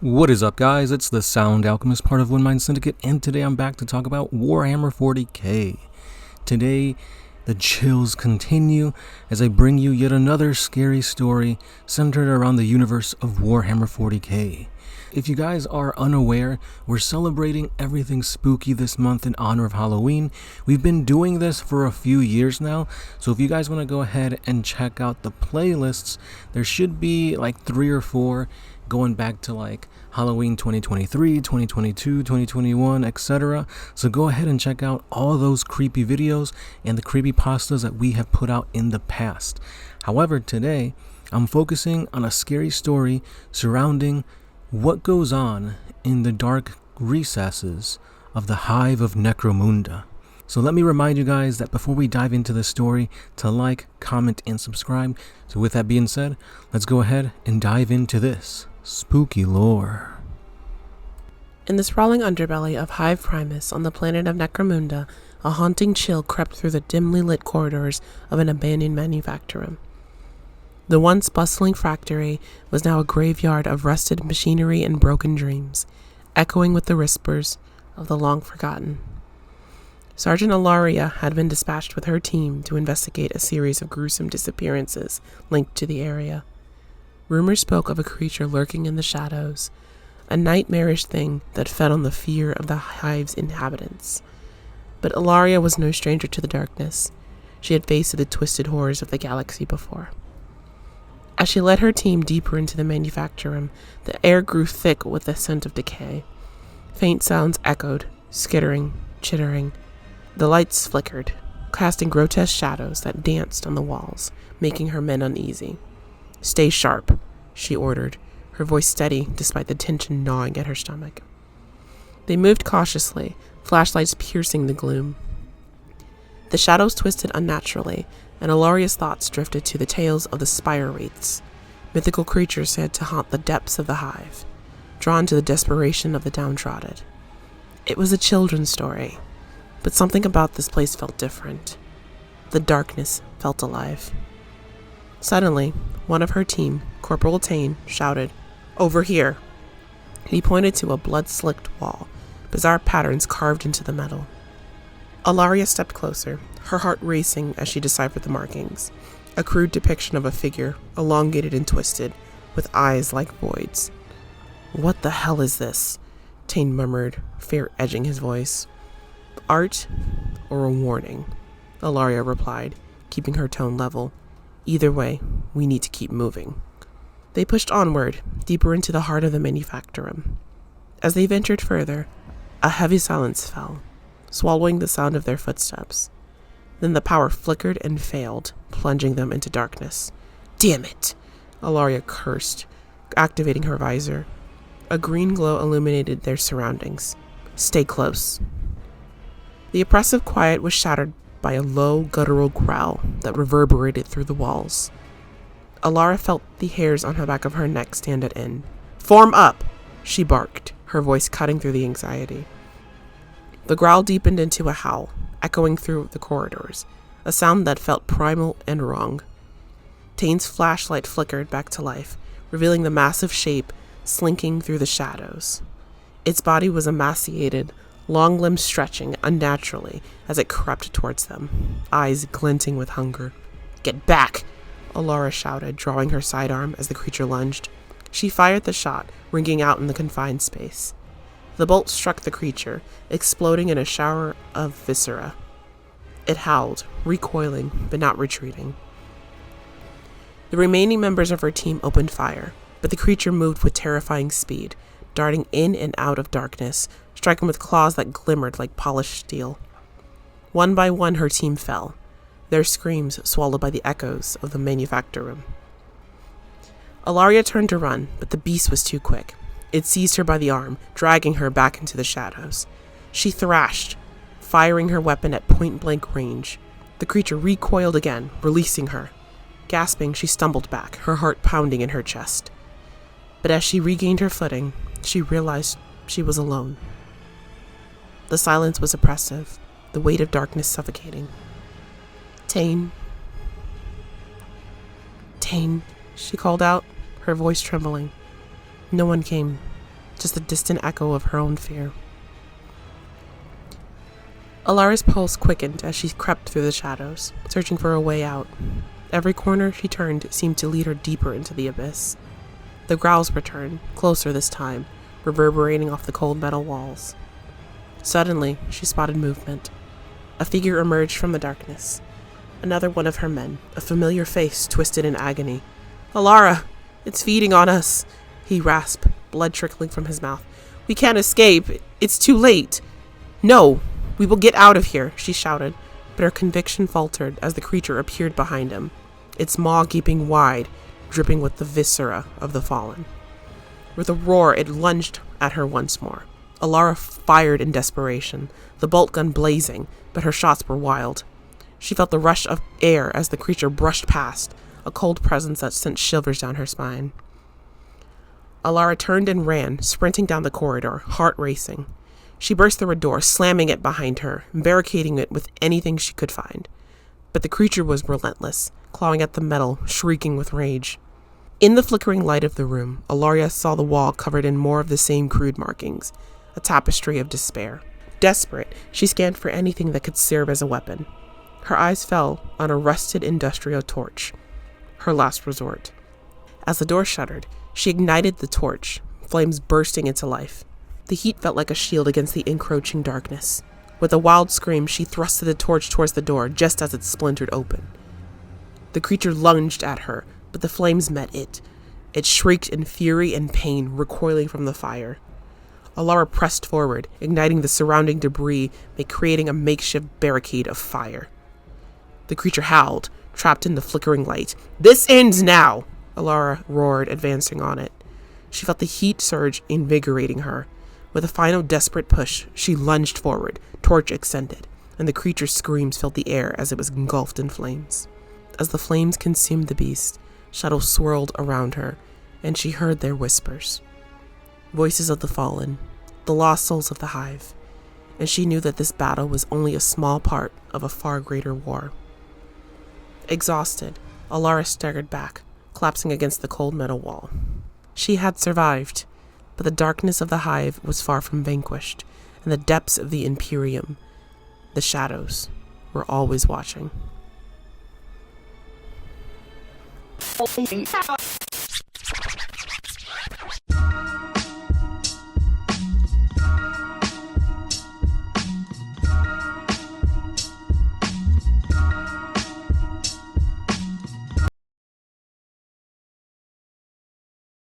What is up, guys? It's the Sound Alchemist, part of One Mind Syndicate, and today I'm back to talk about Warhammer 40k. Today, the chills continue as I bring you yet another scary story centered around the universe of Warhammer 40k. If you guys are unaware, we're celebrating everything spooky this month in honor of Halloween. We've been doing this for a few years now, so if you guys want to go ahead and check out the playlists, there should be like 3 or 4 going back to like Halloween 2023, 2022, 2021, etc. So go ahead and check out all those creepy videos and the creepy pastas that we have put out in the past. However, today I'm focusing on a scary story surrounding what goes on in the dark recesses of the Hive of Necromunda. So let me remind you guys that before we dive into the story, to like, comment, and subscribe. So with that being said, let's go ahead and dive into this spooky lore. In the sprawling underbelly of Hive Primus on the planet of Necromunda, a haunting chill crept through the dimly lit corridors of an abandoned manufactorum. The once bustling factory was now a graveyard of rusted machinery and broken dreams, echoing with the whispers of the long-forgotten. Sergeant Ilaria had been dispatched with her team to investigate a series of gruesome disappearances linked to the area. Rumors spoke of a creature lurking in the shadows, a nightmarish thing that fed on the fear of the Hive's inhabitants. But Ilaria was no stranger to the darkness. She had faced the twisted horrors of the galaxy before. As she led her team deeper into the manufactorum, the air grew thick with the scent of decay. Faint sounds echoed, skittering, chittering. The lights flickered, casting grotesque shadows that danced on the walls, making her men uneasy. "Stay sharp," she ordered, her voice steady despite the tension gnawing at her stomach. They moved cautiously, flashlights piercing the gloom. The shadows twisted unnaturally, and Ilaria's thoughts drifted to the tales of the spire wraiths, mythical creatures said to haunt the depths of the Hive, drawn to the desperation of the downtrodden. It was a children's story, but something about this place felt different. The darkness felt alive. Suddenly, one of her team, Corporal Tane, shouted, "Over here!" He pointed to a blood-slicked wall, bizarre patterns carved into the metal. Ilaria stepped closer, her heart racing as she deciphered the markings. A crude depiction of a figure, elongated and twisted, with eyes like voids. "What the hell is this?" Tane murmured, fear edging his voice. "Art or a warning?" Ilaria replied, keeping her tone level. "Either way, we need to keep moving." They pushed onward, deeper into the heart of the manufactorum. As they ventured further, a heavy silence fell, swallowing the sound of their footsteps. Then the power flickered and failed, plunging them into darkness. "Damn it!" Ilaria cursed, activating her visor. A green glow illuminated their surroundings. "Stay close." The oppressive quiet was shattered by a low, guttural growl that reverberated through the walls. Ilaria felt the hairs on the back of her neck stand at end. "Form up!" she barked, her voice cutting through the anxiety. The growl deepened into a howl, echoing through the corridors, a sound that felt primal and wrong. Tane's flashlight flickered back to life, revealing the massive shape slinking through the shadows. Its body was emaciated, long limbs stretching unnaturally as it crept towards them, eyes glinting with hunger. "Get back!" Ilaria shouted, drawing her sidearm as the creature lunged. She fired the shot, ringing out in the confined space. The bolt struck the creature, exploding in a shower of viscera. It howled, recoiling, but not retreating. The remaining members of her team opened fire, but the creature moved with terrifying speed, darting in and out of darkness, striking with claws that glimmered like polished steel. One by one her team fell, their screams swallowed by the echoes of the manufactorum. Ilaria turned to run, but the beast was too quick. It seized her by the arm, dragging her back into the shadows. She thrashed, firing her weapon at point-blank range. The creature recoiled again, releasing her. Gasping, she stumbled back, her heart pounding in her chest. But as she regained her footing, she realized she was alone. The silence was oppressive, the weight of darkness suffocating. "Tane. Tane," she called out, her voice trembling. No one came. just a distant echo of her own fear. Alara's pulse quickened as she crept through the shadows, searching for a way out. Every corner she turned seemed to lead her deeper into the abyss. The growls returned, closer this time, reverberating off the cold metal walls. Suddenly, she spotted movement. A figure emerged from the darkness. Another one of her men, a familiar face twisted in agony. "Alara! It's feeding on us!" he rasped, blood trickling from his mouth. "We can't escape! It's too late!" "No! We will get out of here!" she shouted, but her conviction faltered as the creature appeared behind him, its maw gaping wide, dripping with the viscera of the fallen. With a roar, it lunged at her once more. Alara fired in desperation, the bolt gun blazing, but her shots were wild. She felt the rush of air as the creature brushed past, a cold presence that sent shivers down her spine. Alara turned and ran, sprinting down the corridor, heart racing. She burst through a door, slamming it behind her, barricading it with anything she could find. But the creature was relentless, clawing at the metal, shrieking with rage. In the flickering light of the room, Alara saw the wall covered in more of the same crude markings, a tapestry of despair. Desperate, she scanned for anything that could serve as a weapon. Her eyes fell on a rusted industrial torch, her last resort. As the door shuttered, she ignited the torch, flames bursting into life. The heat felt like a shield against the encroaching darkness. With a wild scream, she thrusted the torch towards the door just as it splintered open. The creature lunged at her, but the flames met it. It shrieked in fury and pain, recoiling from the fire. Alara pressed forward, igniting the surrounding debris by creating a makeshift barricade of fire. The creature howled, trapped in the flickering light. "This ends now!" Alara roared, advancing on it. She felt the heat surge, invigorating her. With a final desperate push, she lunged forward, torch extended, and the creature's screams filled the air as it was engulfed in flames. As the flames consumed the beast, shadows swirled around her, and she heard their whispers. Voices of the fallen, the lost souls of the hive, and she knew that this battle was only a small part of a far greater war. Exhausted, Alara staggered back, collapsing against the cold metal wall. She had survived, but the darkness of the hive was far from vanquished, and the depths of the Imperium, the shadows, were always watching.